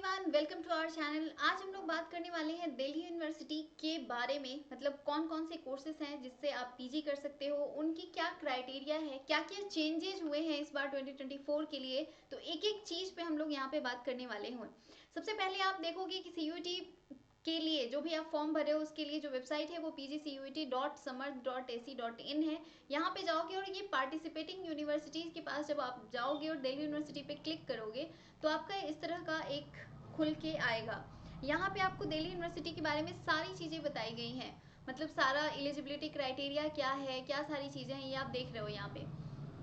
Everyone, welcome to our channel. आज हम लोग बात करने वाले हैं दिल्ली यूनिवर्सिटी के बारे में। मतलब कौन कौन से कोर्सेज हैं जिससे आप पीजी कर सकते हो, उनकी क्या क्राइटेरिया है, क्या क्या चेंजेस हुए हैं इस बार 2024 के लिए। तो एक एक चीज़ पे हम लोग यहाँ पे बात करने वाले हैं। सबसे पहले आप देखोगे कि सीयूईटी के लिए जो भी आप फॉर्म भरे हो उसके लिए जो वेबसाइट है वो pgcut.samarth.ac.in है। यहाँ पे जाओगे और ये पार्टिसिपेटिंग यूनिवर्सिटीज़ के पास जब आप जाओगे और दिल्ली यूनिवर्सिटी पे क्लिक करोगे तो आपका इस तरह का एक खुल के आएगा। यहाँ पे आपको दिल्ली यूनिवर्सिटी के बारे में सारी चीज़ें बताई गई हैं। मतलब सारा एलिजिबिलिटी क्राइटेरिया क्या है, क्या सारी चीज़ें हैं, ये आप देख रहे हो यहाँ पे।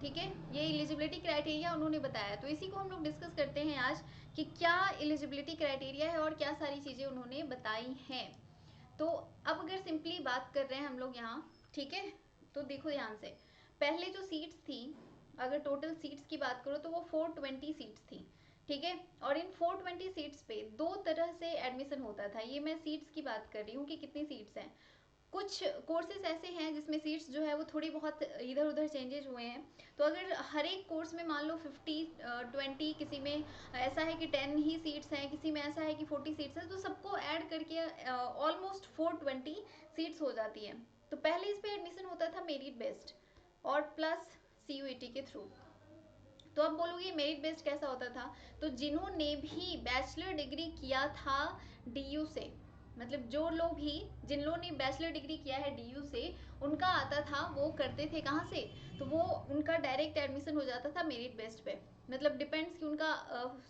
ठीक है, ये एलिजिबिलिटी क्राइटेरिया उन्होंने बताया, तो इसी को हम लोग डिस्कस करते हैं आज कि क्या एलिजिबिलिटी क्राइटेरिया है और क्या सारी चीज़ें उन्होंने बताई हैं। तो अब अगर सिंपली बात कर रहे हैं हम लोग यहाँ, ठीक है, तो देखो ध्यान से। पहले जो सीट्स थी, अगर टोटल सीट्स की बात करो तो वो 420 सीट्स थी। ठीक है, और इन 420 सीट्स पे दो तरह से एडमिशन होता था। ये मैं सीट्स की बात कर रही हूँ कि कितनी सीट्स हैं। कुछ कोर्सेज ऐसे हैं जिसमें सीट्स जो है वो थोड़ी बहुत इधर उधर चेंजेस हुए हैं। तो अगर हर एक कोर्स में मान लो 50-20, किसी में ऐसा है कि 10 ही सीट्स हैं, किसी में ऐसा है कि 40 सीट्स हैं, तो सबको ऐड करके ऑलमोस्ट 420 सीट्स हो जाती हैं। तो पहले इस पे एडमिशन होता था मेरिट बेस्ड और प्लस सीयूईटी के थ्रू। तो आप बोलोगे मेरिट बेस्ड कैसा होता था, तो जिन्होंने भी बैचलर डिग्री किया था डीयू से, मतलब जो लोग भी जिन लोगों ने बैचलर डिग्री किया है डीयू से, उनका आता था, वो करते थे कहाँ से, तो वो उनका डायरेक्ट एडमिशन हो जाता था मेरिट बेस्ड पे। मतलब डिपेंड्स कि उनका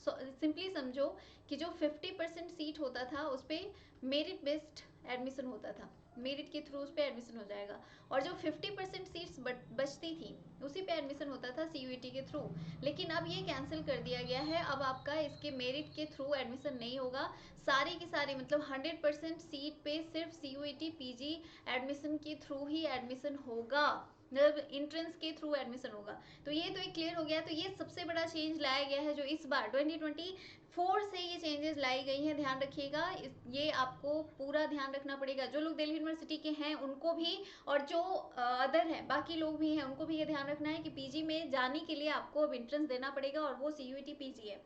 सिंपली समझो कि जो 50% सीट होता था उस पर मेरिट बेस्ड एडमिशन होता था, मेरिट के थ्रू उस पर एडमिशन हो जाएगा। और जो 50% सीट्स बचती थी उसी पे एडमिशन होता था सीयूईटी के थ्रू। लेकिन अब ये कैंसिल कर दिया गया है, अब आपका इसके मेरिट के थ्रू एडमिशन नहीं होगा। सारी की सारी मतलब 100% सीट पे सिर्फ सीयूईटी पीजी एडमिशन के थ्रू ही एडमिशन होगा, मतलब इंट्रेंस के थ्रू एडमिशन होगा। तो ये तो एक क्लियर हो गया। तो ये सबसे बड़ा चेंज लाया गया है जो इस बार 2024 से ये चेंजेस लाई गई हैं, ध्यान रखिएगा। ये आपको पूरा ध्यान रखना पड़ेगा, जो लोग दिल्ली यूनिवर्सिटी के हैं उनको भी, और जो अदर हैं बाकी लोग भी हैं उनको भी ये ध्यान रखना है कि पीजी में जाने के लिए आपको अब इंट्रेंस देना पड़ेगा, और वो सीयूईटी पीजी है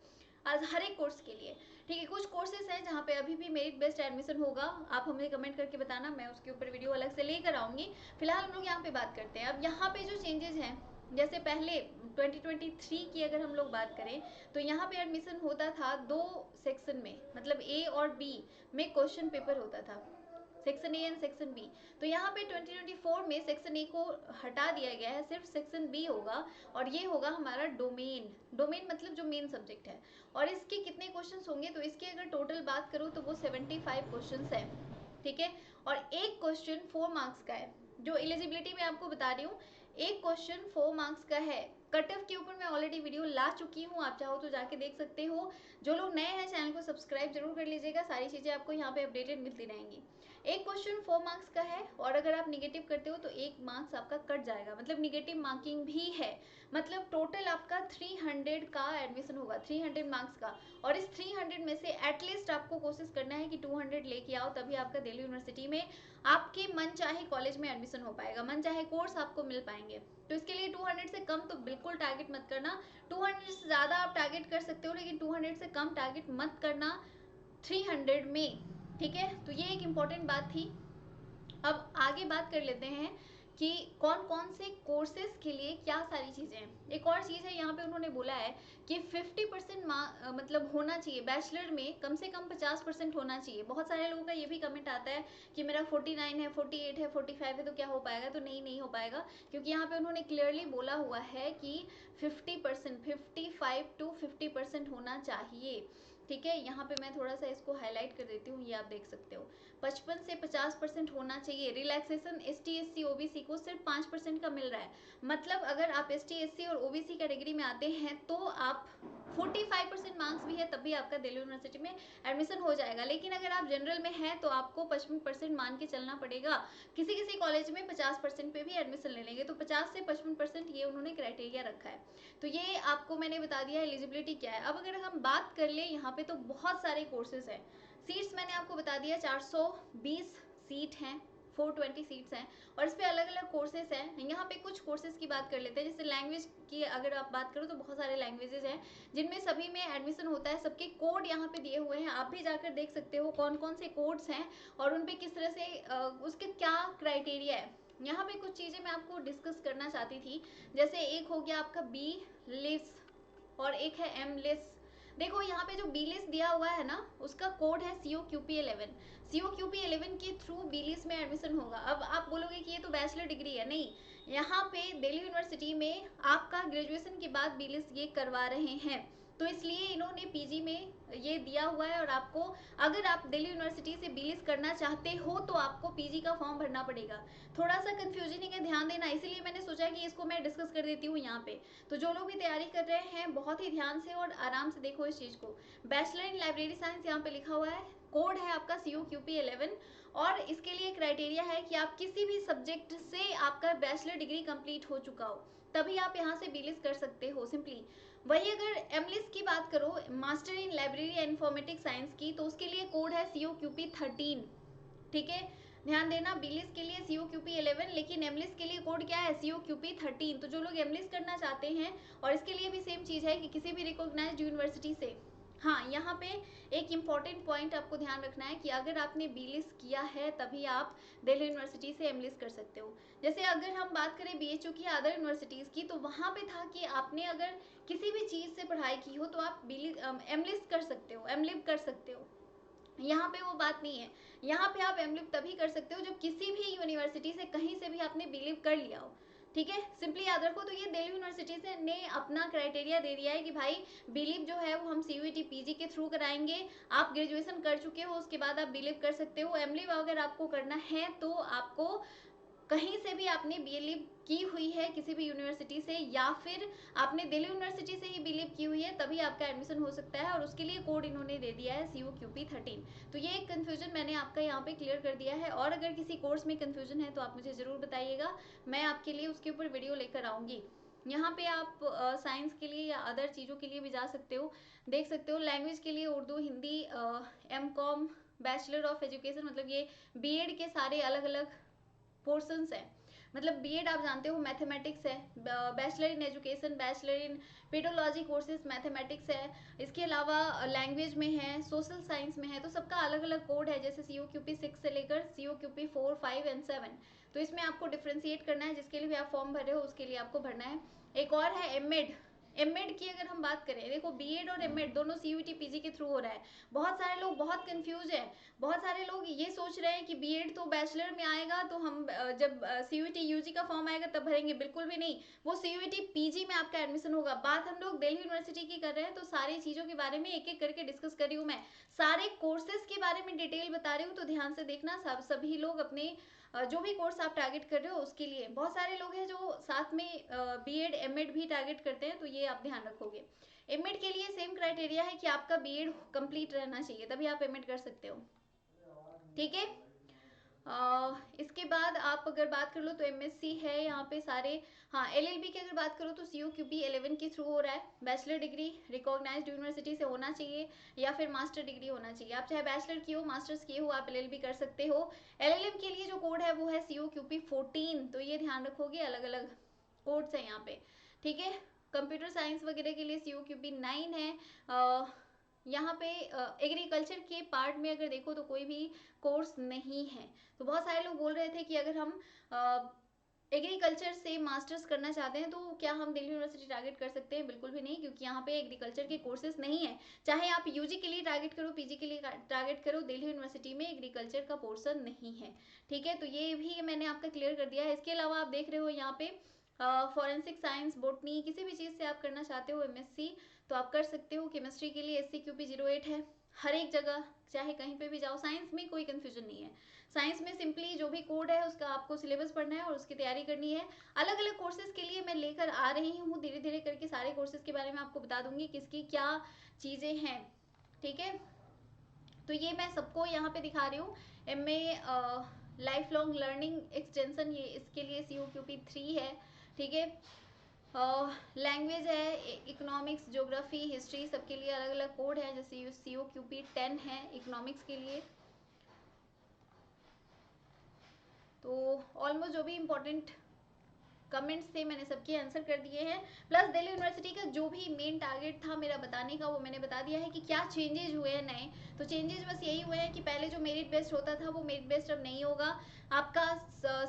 आज हर एक कोर्स के लिए। ठीक है, कुछ कोर्सेज हैं जहाँ पे अभी भी मेरिट बेस्ड एडमिशन होगा, आप हमें कमेंट करके बताना, मैं उसके ऊपर वीडियो अलग से लेकर आऊँगी। फिलहाल हम लोग यहाँ पे बात करते हैं। अब यहाँ पे जो चेंजेस हैं, जैसे पहले 2023 की अगर हम लोग बात करें तो यहाँ पे एडमिशन होता था दो सेक्शन में, मतलब ए और बी में क्वेश्चन पेपर होता था, section A and section B. तो यहाँ पे 2024 में सेक्शन ए को हटा दिया गया है, सिर्फ सेक्शन बी होगा, और ये होगा हमारा डोमेन। डोमेन मतलब जो मेन सब्जेक्ट है। और इसके कितने क्वेश्चंस होंगे, तो इसके अगर टोटल बात करूँ तो वो 75 क्वेश्चंस है। ठीक है, और एक क्वेश्चन 4 मार्क्स का है। जो एलिजिबिलिटी में आपको बता रही हूँ, एक क्वेश्चन 4 मार्क्स का है। कट ऑफ के ऊपर मैं ऑलरेडी वीडियो ला चुकी हूँ, आप चाहो तो जाके देख सकते हो। जो लोग नए हैं चैनल को सब्सक्राइब जरूर कर लीजिएगा, सारी चीज़ें आपको यहाँ पे अपडेटेड मिलती रहेंगी। एक क्वेश्चन 4 मार्क्स का है, और अगर आप निगेटिव करते हो तो 1 मार्क्स आपका कट जाएगा, मतलब निगेटिव मार्किंग भी है। मतलब टोटल आपका 300 का एडमिशन होगा, 300 मार्क्स का। और इस 300 में से एटलीस्ट आपको कोशिश करना है कि 200 लेके आओ, तभी आपका दिल्ली यूनिवर्सिटी में आपके मन चाहे कॉलेज में एडमिशन हो पाएगा, मन चाहे कोर्स आपको मिल पाएंगे। तो इसके लिए 200 से कम तो बिल्कुल टारगेट मत करना। 200 से ज़्यादा आप टारगेट कर सकते हो, लेकिन 200 से कम टारगेट मत करना 300 में। ठीक है, तो ये एक इम्पॉर्टेंट बात थी। अब आगे बात कर लेते हैं कि कौन कौन से कोर्सेज के लिए क्या सारी चीज़ें हैं। एक और चीज़ है, यहाँ पे उन्होंने बोला है कि 50% मतलब होना चाहिए, बैचलर में कम से कम 50% होना चाहिए। बहुत सारे लोगों का ये भी कमेंट आता है कि मेरा 49 है, 48 है, 45 है, तो क्या हो पाएगा, तो नहीं हो पाएगा, क्योंकि यहाँ पे उन्होंने क्लियरली बोला हुआ है कि 50%, 55 to 50% होना चाहिए। ठीक है, यहाँ पे मैं थोड़ा सा इसको हाईलाइट कर देती हूँ, ये आप देख सकते हो। 55 से 50% होना चाहिए। रिलैक्सेशन ST SC OBC को सिर्फ 5% का मिल रहा है। मतलब अगर आप ST SC और OBC कैटेगरी में आते हैं तो आप 45% मार्क्स भी है तब भी आपका दिल्ली यूनिवर्सिटी में एडमिशन हो जाएगा। लेकिन अगर आप जनरल में हैं तो आपको 55% मान के चलना पड़ेगा। किसी किसी कॉलेज में 50% पे भी एडमिशन ले लेंगे, तो 50 से 55% ये उन्होंने क्राइटेरिया रखा है। तो ये आपको मैंने बता दिया एलिजिबिलिटी क्या है। अब अगर हम बात कर ले यहाँ पे, तो बहुत सारे कोर्सेज हैं। सीट्स मैंने आपको बता दिया, 420 सीट हैं 420 सीट्स हैं और इस पर अलग अलग कोर्सेज हैं। यहाँ पे कुछ कोर्सेज की बात कर लेते हैं। जैसे लैंग्वेज की अगर आप बात करो तो बहुत सारे लैंग्वेजेस हैं जिनमें सभी में एडमिशन होता है। सबके कोड यहाँ पे दिए हुए हैं, आप भी जाकर देख सकते हो कौन कौन से कोड्स हैं और उन पे किस तरह से उसके क्या क्राइटेरिया है। यहाँ पे कुछ चीज़ें मैं आपको डिस्कस करना चाहती थी। जैसे एक हो गया आपका बी लिस और एक है एम लिस। देखो यहाँ पे जो बी लिस्ट दिया हुआ है ना, उसका कोड है COQP11। COQP11 के थ्रू बी लिस्ट में एडमिशन होगा। अब आप बोलोगे कि ये तो बैचलर डिग्री है, नहीं, यहाँ पे दिल्ली यूनिवर्सिटी में आपका ग्रेजुएशन के बाद बी लिस्ट ये करवा रहे हैं, तो इसलिए इन्होंने पीजी में ये दिया हुआ है। और आपको अगर आप दिल्ली यूनिवर्सिटी से बी लिस्ट करना चाहते हो तो आपको पीजी का फॉर्म भरना पड़ेगा। थोड़ा सा कंफ्यूजन है, ध्यान देना, इसीलिए मैंने सोचा कि इसको मैं डिस्कस कर देती हूँ यहाँ पे। तो जो लोग भी तैयारी कर रहे हैं बहुत ही ध्यान से और आराम से देखो इस चीज़ को। बैचलर इन लाइब्रेरी साइंस यहाँ पे लिखा हुआ है, कोड है आपका COQP11 और इसके लिए क्राइटेरिया है कि आप किसी भी सब्जेक्ट से आपका बैचलर डिग्री कंप्लीट हो चुका हो, तभी आप यहाँ से बी लिस्ट कर सकते हो सिंपली। वही अगर एम लिस्ट की बात करो, master in library and informatics science की, तो उसके लिए कोड है COQP13। ठीक है, ध्यान देना, बी लिस्ट के लिए COQP11 लेकिन एम लिस्ट के लिए कोड क्या है COQP13। तो जो लोग एम लिस्ट करना चाहते हैं, और इसके लिए भी सेम चीज़ है कि किसी भी रिकॉग्नाइज्ड यूनिवर्सिटी से। हाँ, यहाँ पे एक इम्पॉर्टेंट पॉइंट आपको ध्यान रखना है कि अगर आपने बी लिस्ट किया है तभी आप दिल्ली यूनिवर्सिटी से एम लिस्ट कर सकते हो। जैसे अगर हम बात करें BHU की अदर यूनिवर्सिटीज़ की, तो वहाँ पे था कि आपने अगर किसी भी चीज़ से पढ़ाई की हो तो आप एम लिस्ट कर सकते हो, एम लिव कर सकते हो। यहाँ पे वो बात नहीं है। यहाँ पे आप एम लिव तभी कर सकते हो जब किसी भी यूनिवर्सिटी से कहीं से भी आपने बी लिव कर लिया हो। ठीक है, सिंपली याद रखो। तो ये दिल्ली यूनिवर्सिटी से ने अपना क्राइटेरिया दे दिया है कि भाई बिलीव जो है वो हम CUET PG के थ्रू कराएंगे। आप ग्रेजुएशन कर चुके हो उसके बाद आप बिलीव कर सकते हो। एमलिव अगर आपको करना है तो आपको कहीं से भी आपने BLib की हुई है किसी भी यूनिवर्सिटी से, या फिर आपने दिल्ली यूनिवर्सिटी से ही BLib की हुई है, तभी आपका एडमिशन हो सकता है। और उसके लिए कोड इन्होंने दे दिया है COQP13। तो ये एक कन्फ्यूजन मैंने आपका यहाँ पे क्लियर कर दिया है। और अगर किसी कोर्स में कन्फ्यूजन है तो आप मुझे ज़रूर बताइएगा, मैं आपके लिए उसके ऊपर वीडियो लेकर आऊँगी। यहाँ पे आप साइंस के लिए या अदर चीज़ों के लिए भी जा सकते हो, देख सकते हो। लैंग्वेज के लिए Urdu, Hindi, MCOM, bachelor of education, मतलब ये BEd के सारे अलग अलग पोर्शंस है। मतलब BEd आप जानते हो मैथमेटिक्स है, bachelor in education, bachelor in pedology courses mathematics है। इसके अलावा लैंग्वेज में है, सोशल साइंस में है, तो सबका अलग अलग कोड है। जैसे COQP6 से लेकर COQP4, 5 एंड 7। तो इसमें आपको डिफ्रेंशिएट करना है, जिसके लिए भी आप फॉर्म भर रहे हो उसके लिए आपको भरना है। एक और है एमएड। एमएड की अगर हम बात करें, देखो BEd और एमएड दोनों CUET PG के थ्रू हो रहा है। बहुत सारे लोग बहुत कंफ्यूज है। बहुत सारे लोग ये सोच रहे हैं कि BEd तो बैचलर में आएगा, तो हम जब CUET UG का फॉर्म आएगा तब भरेंगे। बिल्कुल भी नहीं, वो CUET PG में आपका एडमिशन होगा। बात हम लोग दिल्ली यूनिवर्सिटी की कर रहे हैं, तो सारी चीज़ों के बारे में एक एक करके डिस्कस कर रही हूँ मैं। सारे कोर्सेज के बारे में डिटेल बता रही हूँ, तो ध्यान से देखना। सभी लोग अपने जो भी कोर्स आप टारगेट कर रहे हो उसके लिए, बहुत सारे लोग हैं जो साथ में BEd एमएड भी टारगेट करते हैं, तो ये आप ध्यान रखोगे। एमएड के लिए सेम क्राइटेरिया है कि आपका BEd कंप्लीट रहना चाहिए, तभी आप एमएड कर सकते हो। ठीक है, इसके बाद आप अगर बात कर लो तो MSc है यहाँ पे सारे। हाँ, LLB की अगर बात करो तो COQP11 के थ्रू हो रहा है। बैचलर डिग्री रिकॉग्नाइज्ड यूनिवर्सिटी से होना चाहिए, या फिर मास्टर डिग्री होना चाहिए। आप चाहे बैचलर की हो, मास्टर्स की हो, आप LLB कर सकते हो। LLM के लिए जो कोड है वो है COQP14। तो ये ध्यान रखोगे, अलग अलग कोड्स है यहाँ पे। ठीक है, कंप्यूटर साइंस वगैरह के लिए COQP9 है। यहाँ पे एग्रीकल्चर के पार्ट में अगर देखो तो कोई भी कोर्स नहीं है। तो बहुत सारे लोग बोल रहे थे कि अगर हम एग्रीकल्चर से मास्टर्स करना चाहते हैं तो क्या हम दिल्ली यूनिवर्सिटी टारगेट कर सकते हैं? बिल्कुल भी नहीं, क्योंकि यहाँ पे एग्रीकल्चर के कोर्सेज नहीं है। चाहे आप यूजी के लिए टारगेट करो, पीजी के लिए टारगेट करो, दिल्ली यूनिवर्सिटी में एग्रीकल्चर का पोर्सन नहीं है। ठीक है, तो ये भी मैंने आपका क्लियर कर दिया है। इसके अलावा आप देख रहे हो यहाँ पे फॉरेंसिक साइंस, बोटनी, किसी भी चीज़ से आप करना चाहते हो MSc तो आप कर सकते हो। केमिस्ट्री के लिए SCQP08 है। हर एक जगह चाहे कहीं पे भी जाओ, साइंस में कोई कंफ्यूजन नहीं है। साइंस में सिंपली जो भी कोड है उसका आपको सिलेबस पढ़ना है और उसकी तैयारी करनी है। अलग अलग कोर्सेज के लिए मैं लेकर आ रही हूँ, धीरे धीरे करके सारे कोर्सेज के बारे में आपको बता दूंगी किसकी क्या चीज़ें हैं। ठीक है, तो ये मैं सबको यहाँ पे दिखा रही हूँ। MA life long learning extension, ये इसके लिए COQP3 है। ठीक है, लैंग्वेज है, इकोनॉमिक्स, ज्योग्राफी, हिस्ट्री, सबके लिए अलग अलग कोड है। जैसे COQP10 है इकोनॉमिक्स के लिए। तो ऑलमोस्ट जो भी इम्पोर्टेंट कमेंट्स थे मैंने सबके आंसर कर दिए हैं। प्लस दिल्ली यूनिवर्सिटी का जो भी मेन टारगेट था मेरा बताने का वो मैंने बता दिया है कि क्या चेंजेज हुए हैं नए। तो चेंजेज बस यही हुए हैं कि पहले जो मेरिट बेस्ड होता था वो मेरिट बेस्ड अब नहीं होगा, आपका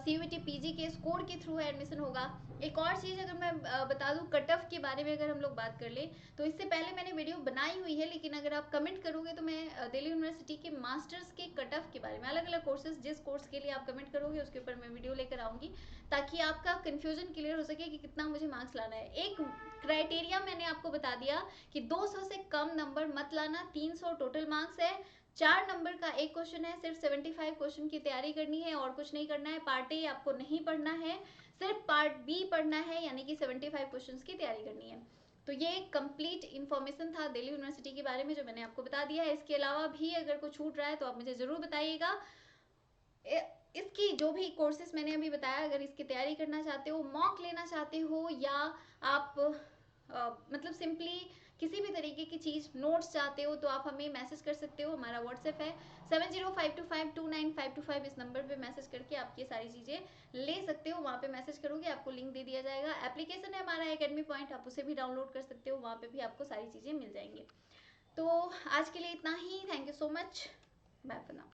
CUET PG के स्कोर के थ्रू एडमिशन होगा। एक और चीज़ अगर मैं बता दूं, कट ऑफ के बारे में अगर हम लोग बात कर ले तो इससे पहले मैंने वीडियो बनाई हुई है, लेकिन अगर आप कमेंट करोगे तो मैं दिल्ली यूनिवर्सिटी के मास्टर्स के कट ऑफ के बारे में, अलग अलग कोर्सेज जिस कोर्स के लिए आप कमेंट करोगे उसके ऊपर मैं वीडियो लेकर आऊँगी, ताकि आपका कन्फ्यूजन क्लियर हो सके कि कितना मुझे मार्क्स लाना है। एक क्राइटेरिया मैंने आपको बता दिया कि 200 से कम नंबर मत लाना, 300 टोटल मार्क्स है, 4 नंबर का एक क्वेश्चन है, सिर्फ 75 क्वेश्चन की तैयारी करनी है और कुछ नहीं करना है। पार्ट ए आपको नहीं पढ़ना है, सिर्फ पार्ट बी पढ़ना है, यानी कि 75 क्वेश्चन की तैयारी करनी है। तो ये कंप्लीट इन्फॉर्मेशन था दिल्ली यूनिवर्सिटी के बारे में जो मैंने आपको बता दिया है। इसके अलावा भी अगर कुछ छूट रहा है तो आप मुझे ज़रूर बताइएगा। इसकी जो भी कोर्सेज मैंने अभी बताया, अगर इसकी तैयारी करना चाहते हो, मॉक लेना चाहते हो, या आप मतलब सिंपली किसी भी तरीके की चीज़ नोट्स चाहते हो तो आप हमें मैसेज कर सकते हो। हमारा व्हाट्सएप है 7052529525, इस नंबर पे मैसेज करके आप ये सारी चीज़ें ले सकते हो। वहाँ पे मैसेज करोगे आपको लिंक दे दिया जाएगा। एप्लीकेशन है हमारा एकेडमी पॉइंट, आप उसे भी डाउनलोड कर सकते हो, वहाँ पे भी आपको सारी चीज़ें मिल जाएंगी। तो आज के लिए इतना ही। Thank you so much, bye for now.